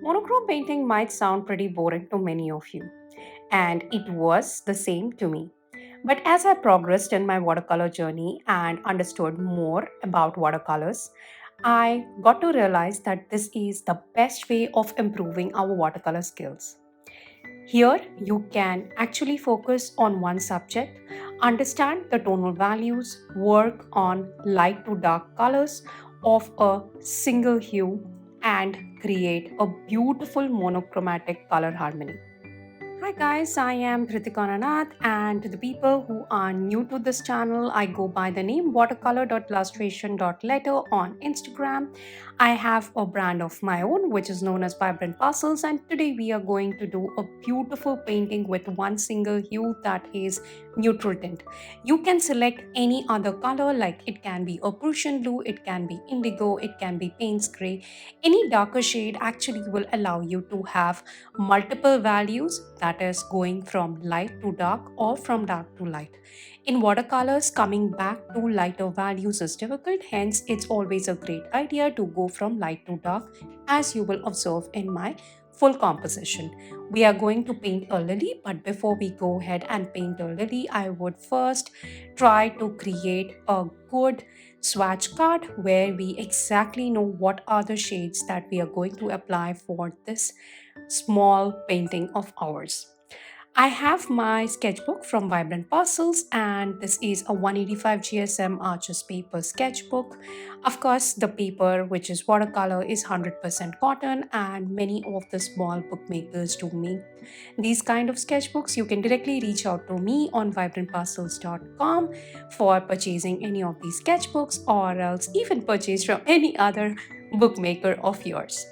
Monochrome painting might sound pretty boring to many of you, and it was the same to me. But as I progressed in my watercolor journey and understood more about watercolors, I got to realize that this is the best way of improving our watercolor skills. Here, you can actually focus on one subject, understand the tonal values, work on light to dark colors of a single hue, and create a beautiful monochromatic color harmony. Hi guys, I am Kritika Nath, and to the people who are new to this channel, I go by the name watercolor.illustration.letter on Instagram. I have a brand of my own which is known as Vibrant Parcels, and today we are going to do a beautiful painting with one single hue, that is neutral tint. You can select any other color, like it can be a Prussian blue, it can be indigo, it can be Payne's gray. Any darker shade actually will allow you to have multiple values, that is going from light to dark or from dark to light. In watercolors, coming back to lighter values is difficult, hence it's always a great idea to go from light to dark, as you will observe in my full composition. We are going to paint a lily, but before we go ahead and paint a lily, I would first try to create a good swatch card where we exactly know what are the shades that we are going to apply for this small painting of ours. I have my sketchbook from Vibrant Parcels, and this is a 185 GSM Arches paper sketchbook. Of course, the paper, which is watercolor, is 100% cotton, and many of the small bookmakers do make these kind of sketchbooks. You can directly reach out to me on vibrantparcels.com for purchasing any of these sketchbooks, or else even purchase from any other bookmaker of yours.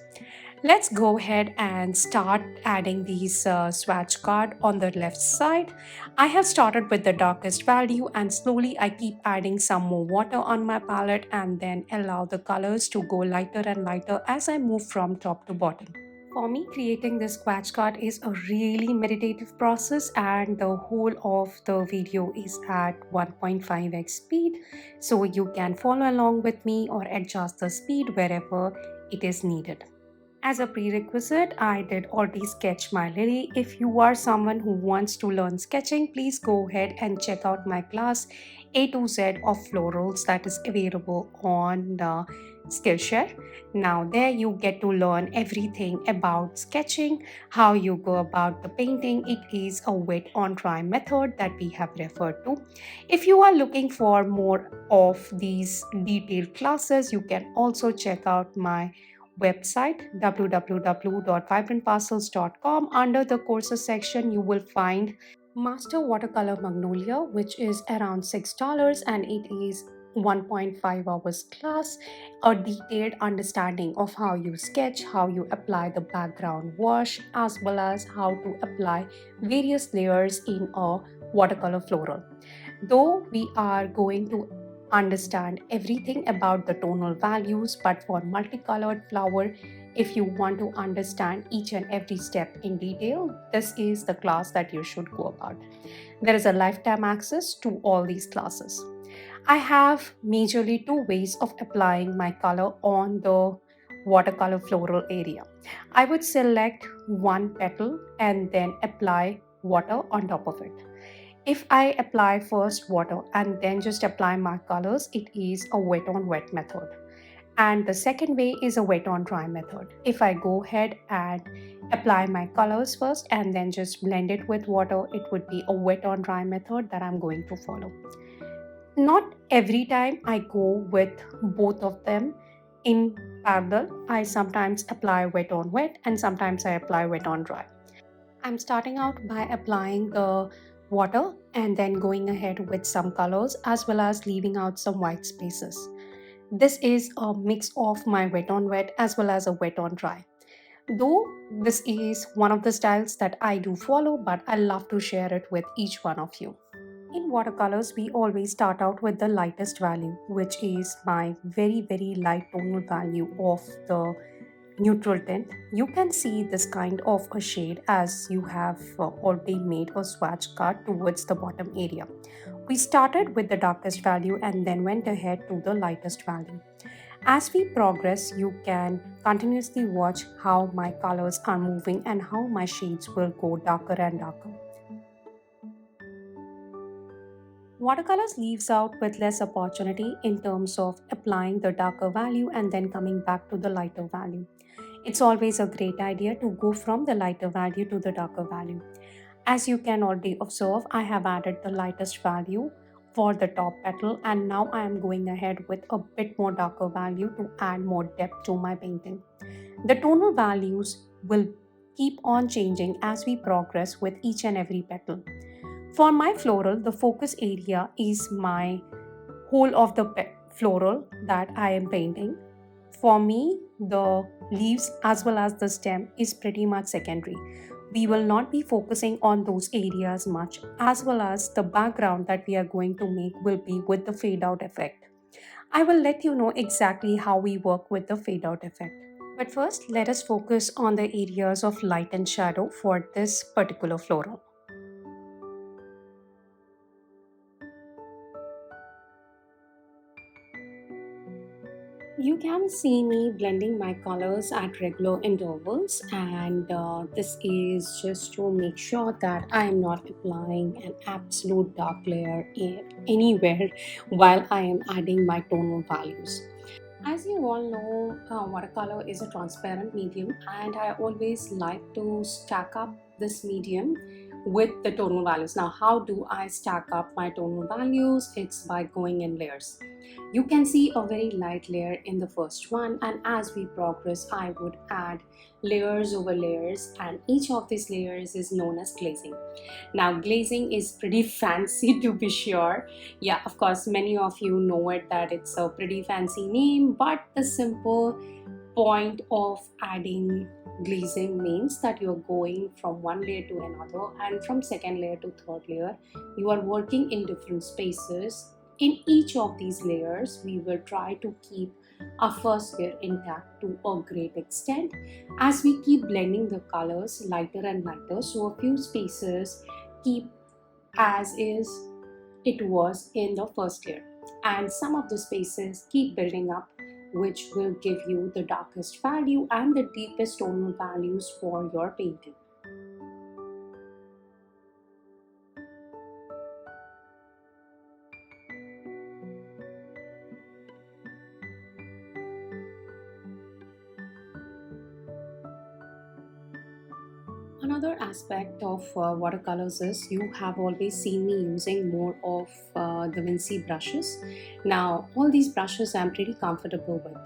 Let's go ahead and start adding these swatch card on the left side. I have started with the darkest value, and slowly I keep adding some more water on my palette and then allow the colors to go lighter and lighter as I move from top to bottom. For me, creating this swatch card is a really meditative process, and the whole of the video is at 1.5x speed, so you can follow along with me or adjust the speed wherever it is needed. As a prerequisite, I did already sketch my lily. If you are someone who wants to learn sketching, please go ahead and check out my class A to Z of florals that is available on the Skillshare. Now there you get to learn everything about sketching, how you go about the painting. It is a wet on dry method that we have referred to. If you are looking for more of these detailed classes, you can also check out my website www.vibrantparcels.com. Under the courses section, you will find Master Watercolor Magnolia, which is around $6, and it is 1.5 hours class, a detailed understanding of how you sketch, how you apply the background wash, as well as how to apply various layers in a watercolor floral. Though we are going to understand everything about the tonal values, but for multicolored flower, if you want to understand each and every step in detail, this is the class that you should go about. There is a lifetime access to all these classes. I have majorly two ways of applying my color on the watercolor floral area. I would select one petal and then apply water on top of it. If I apply first water and then just apply my colors, it is a wet on wet method. And the second way is a wet on dry method. If I go ahead and apply my colors first and then just blend it with water, it would be a wet on dry method that I'm going to follow. Not every time I go with both of them in parallel. I sometimes apply wet on wet and sometimes I apply wet on dry. I'm starting out by applying the water and then going ahead with some colors, as well as leaving out some white spaces. This is a mix of my wet on wet as well as a wet on dry. Though this is one of the styles that I do follow, but I love to share it with each one of you. In watercolors, we always start out with the lightest value, which is my very light tonal value of the neutral tint. You can see this kind of a shade as you have already made a swatch card towards the bottom area. We started with the darkest value and then went ahead to the lightest value. As we progress, you can continuously watch how my colors are moving and how my shades will go darker and darker. Watercolors leaves out with less opportunity in terms of applying the darker value and then coming back to the lighter value. It's always a great idea to go from the lighter value to the darker value. As you can already observe, I have added the lightest value for the top petal, and now I am going ahead with a bit more darker value to add more depth to my painting. The tonal values will keep on changing as we progress with each and every petal. For my floral, the focus area is my whole of the floral that I am painting. For me, the leaves as well as the stem is pretty much secondary. We will not be focusing on those areas much, as well as the background that we are going to make will be with the fade out effect. I will let you know exactly how we work with the fade out effect. But first, let us focus on the areas of light and shadow for this particular floral. You can see me blending my colors at regular intervals, and this is just to make sure that I am not applying an absolute dark layer anywhere while I am adding my tonal values. As you all know, watercolor is a transparent medium, and I always like to stack up this medium with the tonal values. Now, how do I stack up my tonal values? It's by going in layers. You can see a very light layer in the first one, and as we progress, I would add layers over layers, and each of these layers is known as glazing. Now, glazing is pretty fancy to be sure. Yeah, of course, many of you know it that it's a pretty fancy name, but the simple point of adding glazing means that you're going from one layer to another, and from second layer to third layer you are working in different spaces. In each of these layers we will try to keep our first layer intact to a great extent as we keep blending the colors lighter and lighter, so a few spaces keep as is it was in the first layer, and some of the spaces keep building up, which will give you the darkest value and the deepest tonal values for your painting. Another aspect of watercolors is you have always seen me using more of the Vinci brushes. Now, all these brushes I'm pretty comfortable with.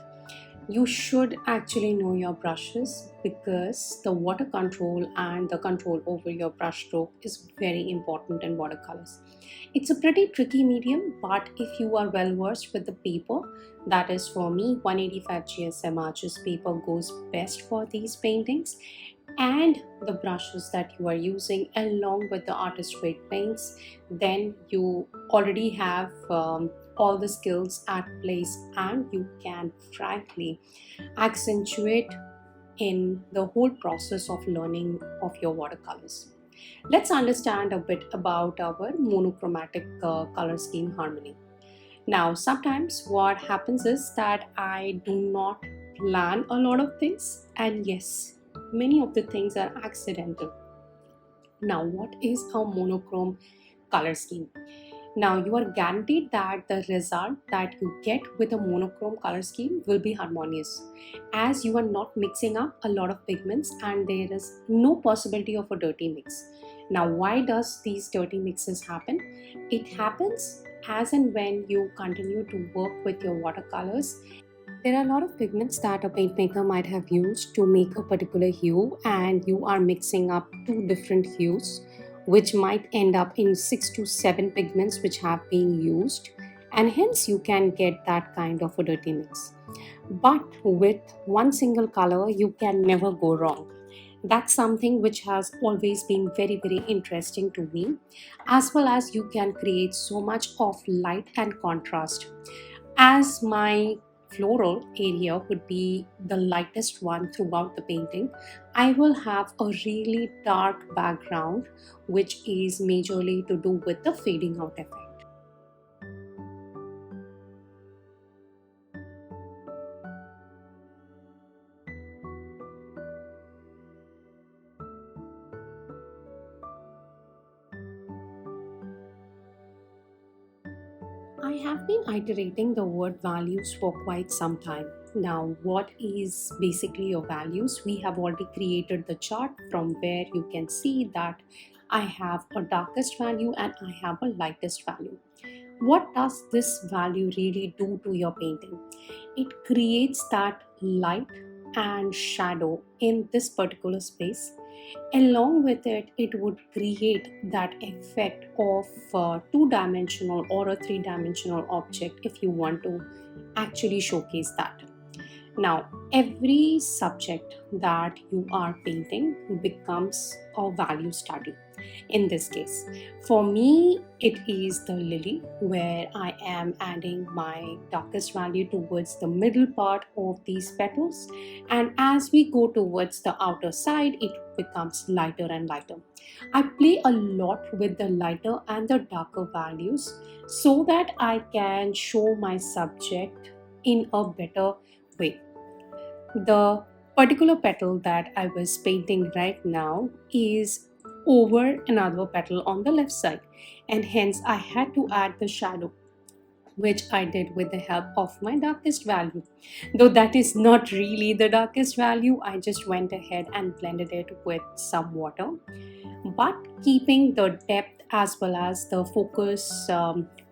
You should actually know your brushes because the water control and the control over your brush stroke is very important in watercolors. It's a pretty tricky medium, but if you are well versed with the paper, that is for me 185 GSM arches paper goes best for these paintings, and the brushes that you are using along with the artist grade paints, then you already have all the skills at place, and you can frankly accentuate in the whole process of learning of your watercolors. Let's understand a bit about our monochromatic color scheme harmony. Now, sometimes what happens is that I do not plan a lot of things, and yes, many of the things are accidental. Now, what is a monochrome color scheme? Now, you are guaranteed that the result that you get with a monochrome color scheme will be harmonious, as you are not mixing up a lot of pigments and there is no possibility of a dirty mix. Now, why does these dirty mixes happen? It happens as and when you continue to work with your watercolors. There are a lot of pigments that a paint maker might have used to make a particular hue, and you are mixing up two different hues, which might end up in 6 to 7 pigments which have been used, and hence you can get that kind of a dirty mix. But with one single color, you can never go wrong. That's something which has always been very, very interesting to me, as well as you can create so much of light and contrast. As my floral area would be the lightest one throughout the painting, I will have a really dark background, which is majorly to do with the fading out effect. I have been iterating the word values for quite some time. Now, what is basically your values? We have already created the chart from where you can see that I have a darkest value and I have a lightest value. What does this value really do to your painting? It creates that light and shadow in this particular space. Along with it, it would create that effect of two-dimensional or a three-dimensional object if you want to actually showcase that. Now, every subject that you are painting becomes a value study. In this case, for me, it is the lily where I am adding my darkest value towards the middle part of these petals, and as we go towards the outer side, it becomes lighter and lighter. I play a lot with the lighter and the darker values so that I can show my subject in a better way. The particular petal that I was painting right now is over another petal on the left side, and hence I had to add the shadow, which I did with the help of my darkest value. Though that is not really the darkest value, I just went ahead and blended it with some water, but keeping the depth as well as the focus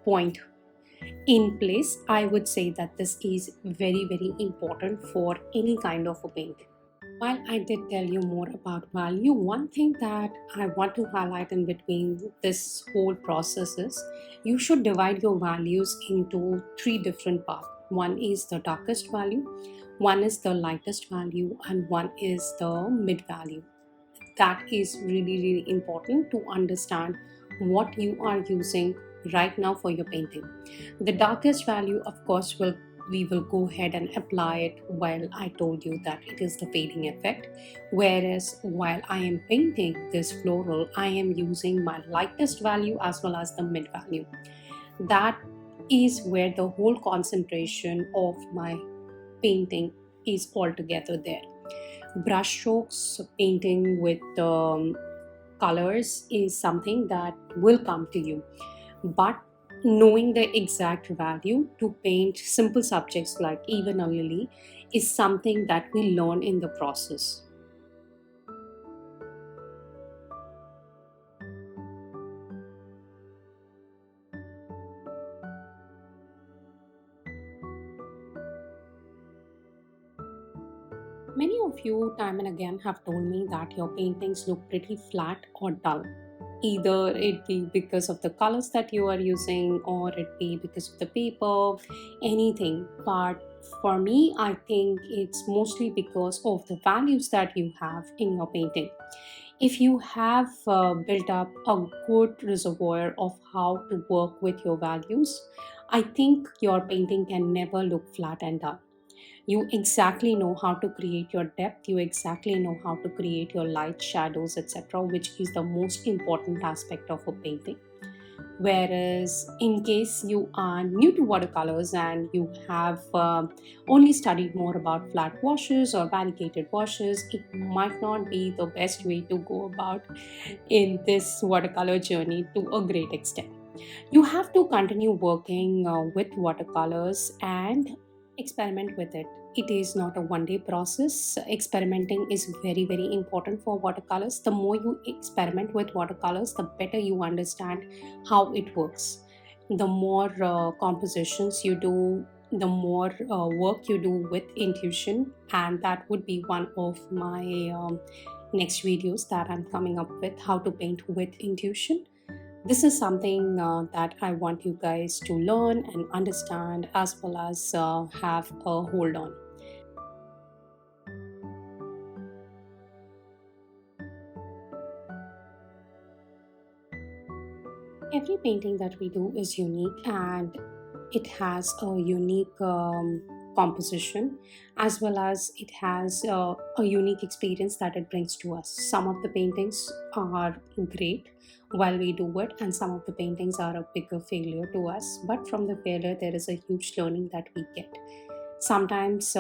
point in place. I would say that this is very, very important for any kind of a painting. While I did tell you more about value, one thing that I want to highlight in between this whole process is you should divide your values into three different parts. One is the darkest value, one is the lightest value, and one is the mid value. That is really, really important to understand what you are using right now for your painting. The darkest value, of course, will we will go ahead and apply it while I told you that it is the fading effect. Whereas while I am painting this floral, I am using my lightest value as well as the mid value. That is where the whole concentration of my painting is altogether there. Brush strokes, painting with colors is something that will come to you, but knowing the exact value to paint simple subjects like even a lily is something that we learn in the process. Many of you, time and again, have told me that your paintings look pretty flat or dull. Either it be because of the colors that you are using, or it be because of the paper, anything. But for me, I think it's mostly because of the values that you have in your painting. If you have built up a good reservoir of how to work with your values, I think your painting can never look flat and dull. You exactly know how to create your depth, you exactly know how to create your light, shadows, etc., which is the most important aspect of a painting. Whereas in case you are new to watercolors and you have only studied more about flat washes or variegated washes, it might not be the best way to go about in this watercolor journey to a great extent. You have to continue working with watercolors and experiment with it. It is not a one day process. Experimenting is very, very important for watercolors. The more you experiment with watercolors, the better you understand how it works. The more compositions you do, the more work you do with intuition, and that would be one of my next videos that I'm coming up with, how to paint with intuition. This is something that I want you guys to learn and understand as well as have a hold on. Every painting that we do is unique, and it has a unique composition, as well as it has a unique experience that it brings to us. Some of the paintings are great while we do it, and some of the paintings are a bigger failure to us, but from the failure there is a huge learning that we get. Sometimes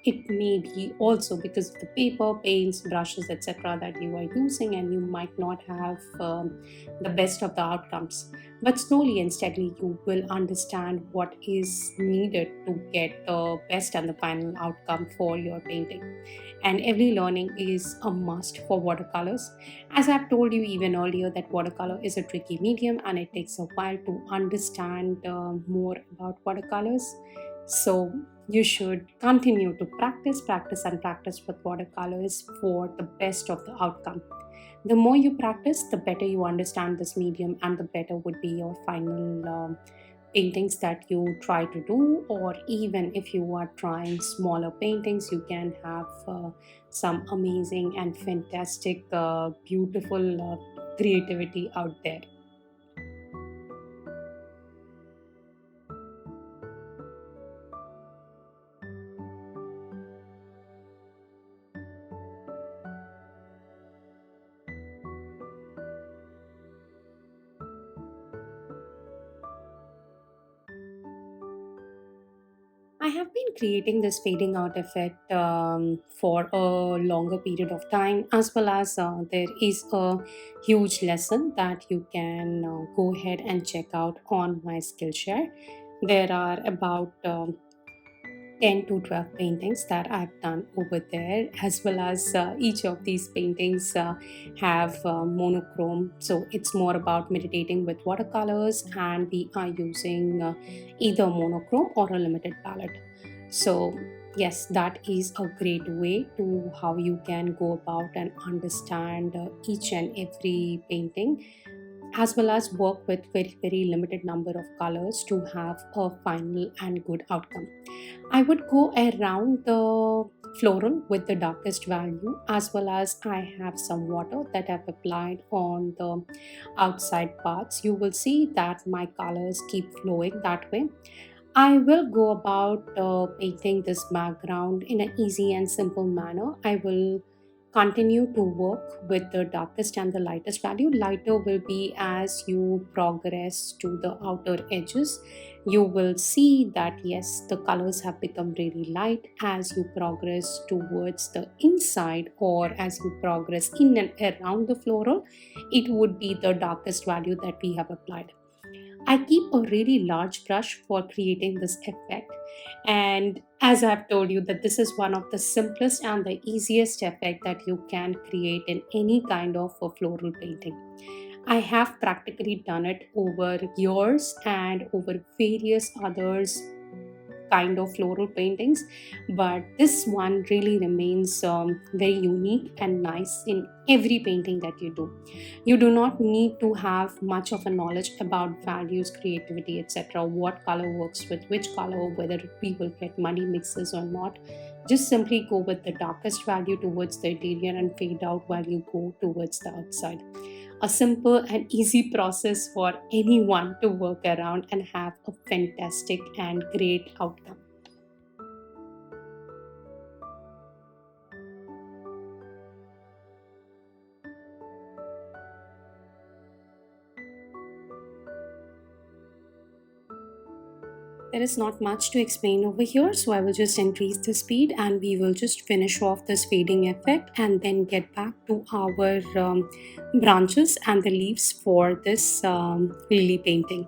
It may be also because of the paper, paints, brushes, etc., that you are using, and you might not have the best of the outcomes. But slowly and steadily, you will understand what is needed to get the best and the final outcome for your painting. And every learning is a must for watercolors. As I've told you even earlier, that watercolor is a tricky medium and it takes a while to understand more about watercolors. So you should continue to practice, practice, and practice with watercolors for the best of the outcome. The more you practice, the better you understand this medium, and the better would be your final paintings that you try to do. Or even if you are trying smaller paintings, you can have some amazing and fantastic, beautiful creativity out there. I have been creating this fading out effect for a longer period of time, as well as there is a huge lesson that you can go ahead and check out on my Skillshare. There are about 10 to 12 paintings that I've done over there, as well as each of these paintings have monochrome. So it's more about meditating with watercolors, and we are using either monochrome or a limited palette. So, yes, that is a great way to how you can go about and understand each and every painting, as well as work with very limited number of colors to have a final and good outcome. I would go around the floral with the darkest value, as well as I have some water that I've applied on the outside parts. You will see that my colors keep flowing that way. I will go about painting this background in an easy and simple manner. I will continue to work with the darkest and the lightest value. Lighter will be as you progress to the outer edges. You will see that yes, the colors have become really light as you progress towards the inside, or as you progress in and around the floral. It would be the darkest value that we have applied. I keep a really large brush for creating this effect. And as I've told you, that this is one of the simplest and the easiest effect that you can create in any kind of a floral painting. I have practically done it over years and over various others kind of floral paintings, but this one really remains very unique and nice in every painting that you do. You do not need to have much of a knowledge about values, creativity, etc., what color works with which color, whether we will get muddy mixes or not. Just simply go with the darkest value towards the interior and fade out while you go towards the outside. A simple and easy process for anyone to work around and have a fantastic and great outcome. There is not much to explain over here, so I will just increase the speed and we will just finish off this fading effect and then get back to our branches and the leaves for this lily painting.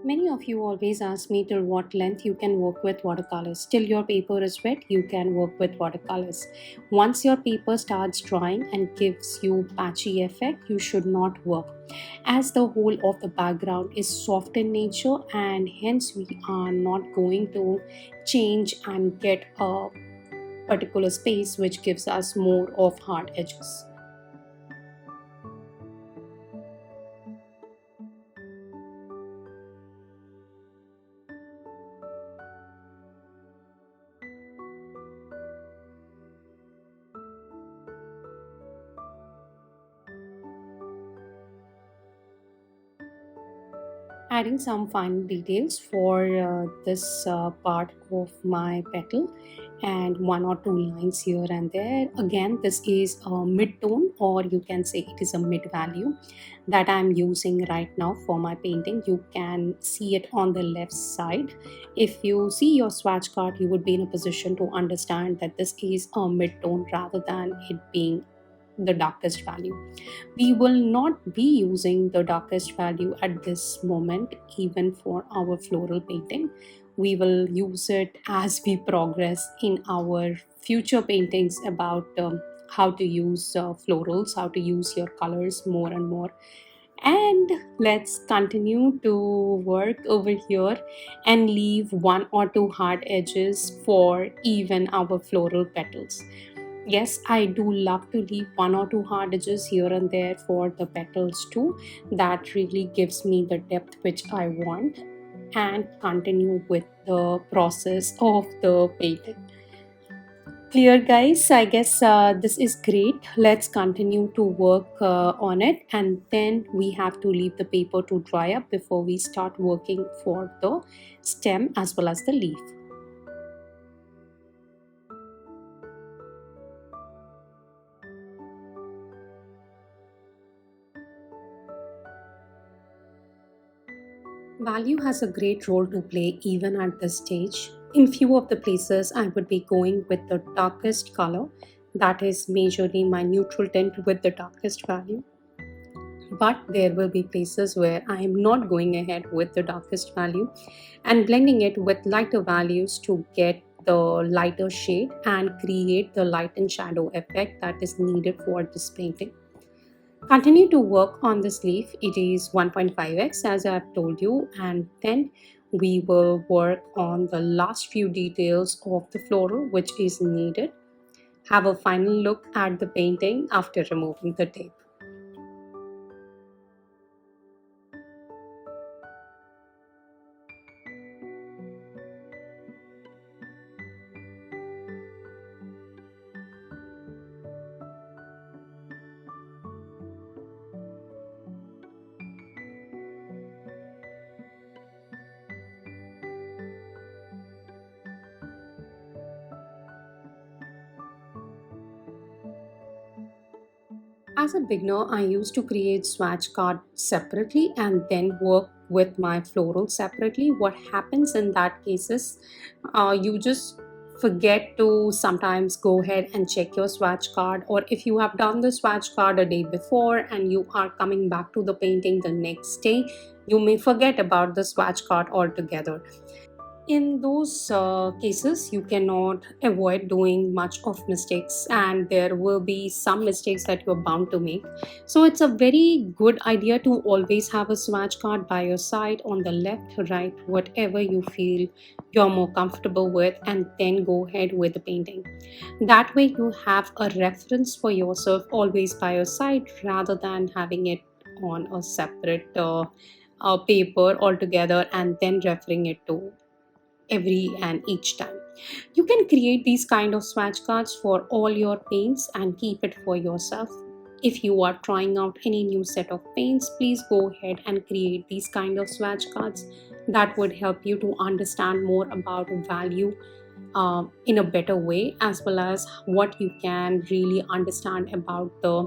Many of you always ask me till what length you can work with watercolors. Till your paper is wet, you can work with watercolors. Once your paper starts drying and gives you patchy effect, you should not work, as the whole of the background is soft in nature, and hence we are not going to change and get a particular space which gives us more of hard edges. adding some final details for this part of my petal and one or two lines here and there. Again, this is a mid-tone, or you can say it is a mid-value that I'm using right now for my painting. You can see it on the left side. If you see your swatch card, you would be in a position to understand that this is a mid-tone rather than it being the darkest value. We will not be using the darkest value at this moment, even for our floral painting. We will use it as we progress in our future paintings about how to use florals, how to use your colors more and more. And let's continue to work over here and leave one or two hard edges for even our floral petals. Yes, I do love to leave one or two hard edges here and there for the petals too. That really gives me the depth which I want, and continue with the process of the painting. Clear, guys? I guess this is great. Let's continue to work on it, and then we have to leave the paper to dry up before we start working for the stem as well as the leaf. Value has a great role to play even at this stage. In few of the places, I would be going with the darkest color, that is majorly my neutral tint with the darkest value. But there will be places where I am not going ahead with the darkest value and blending it with lighter values to get the lighter shade and create the light and shadow effect that is needed for this painting. Continue to work on this leaf. It is 1.5x as I have told you, and then we will work on the last few details of the floral which is needed. Have a final look at the painting after removing the tape. As a beginner, I used to create swatch card separately and then work with my floral separately. What happens in that case is you just forget to sometimes go ahead and check your swatch card, or if you have done the swatch card a day before and you are coming back to the painting the next day, you may forget about the swatch card altogether. In those cases, you cannot avoid doing much of mistakes, and there will be some mistakes that you're bound to make. So it's a very good idea to always have a swatch card by your side, on the left, right, whatever you feel you're more comfortable with, and then go ahead with the painting. That way you have a reference for yourself always by your side, rather than having it on a separate paper altogether and then referring it to every and each time. You can create these kind of swatch cards for all your paints and keep it for yourself. If you are trying out any new set of paints, please go ahead and create these kind of swatch cards. That would help you to understand more about value in a better way, as well as what you can really understand about the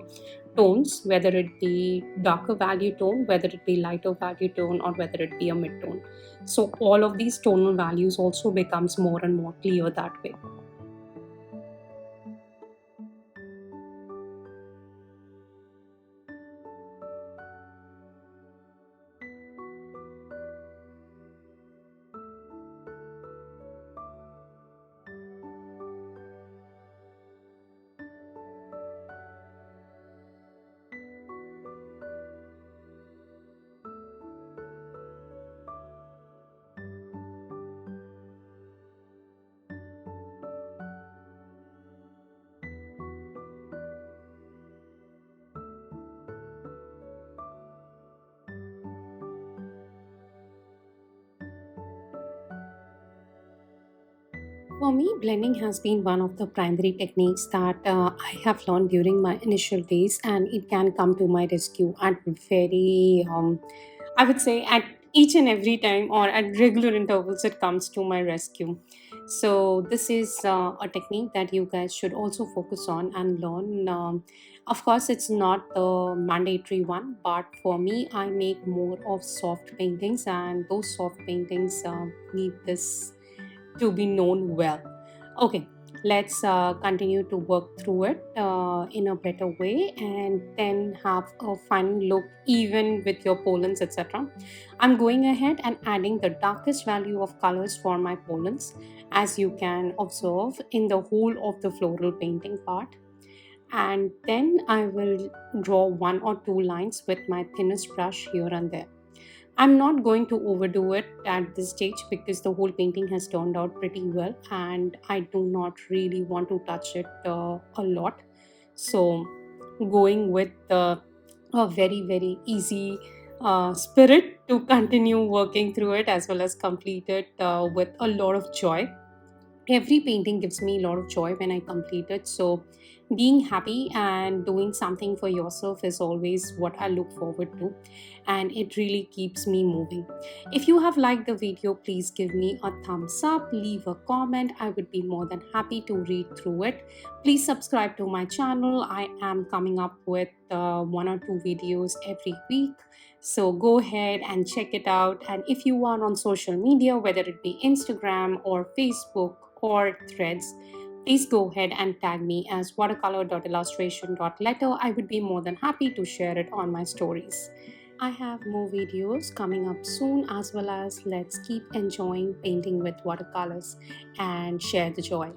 tones, whether it be darker value tone, whether it be lighter value tone, or whether it be a mid tone. So all of these tonal values also becomes more and more clear that way. For me, blending has been one of the primary techniques that I have learned during my initial days, and it can come to my rescue at very, I would say, at each and every time or at regular intervals it comes to my rescue. So this is a technique that you guys should also focus on and learn. Of course it's not the mandatory one, but for me I make more of soft paintings, and those soft paintings need this to be known well. Okay, let's continue to work through it in a better way and then have a fun look even with your pollens, etc. I'm going ahead and adding the darkest value of colors for my pollens, as you can observe in the whole of the floral painting part. And then I will draw one or two lines with my thinnest brush here and there. I'm not going to overdo it at this stage because the whole painting has turned out pretty well and I do not really want to touch it a lot. So, going with a very, very easy spirit to continue working through it as well as complete it with a lot of joy. Every painting gives me a lot of joy when I complete it. So, being happy and doing something for yourself is always what I look forward to, and it really keeps me moving. If you have liked the video, please give me a thumbs up, leave a comment. I would be more than happy to read through it. Please subscribe to my channel. I am coming up with one or two videos every week. So go ahead and check it out. And if you are on social media, whether it be Instagram or Facebook or Threads, please go ahead and tag me as watercolor.illustration.letter. I would be more than happy to share it on my stories. I have more videos coming up soon, as well as let's keep enjoying painting with watercolors and share the joy.